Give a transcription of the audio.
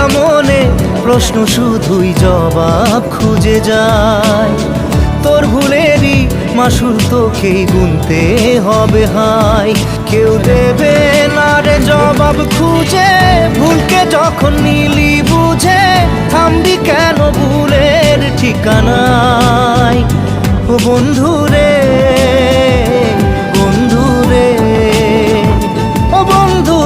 ভাঙা মনে প্রশ্ন শুধুই জবাব খুঁজে যায়। তোর ভুলেরই মাসুল তোকেই গুনতে হবে হাই। কেউ দেবে না রে জবাব খুঁজে, ভুলকে যখন নিলি বুঝে থামবি কেন ভুলের ঠিকানায়। ও বন্ধু রে, বন্ধু রে, ও বন্ধু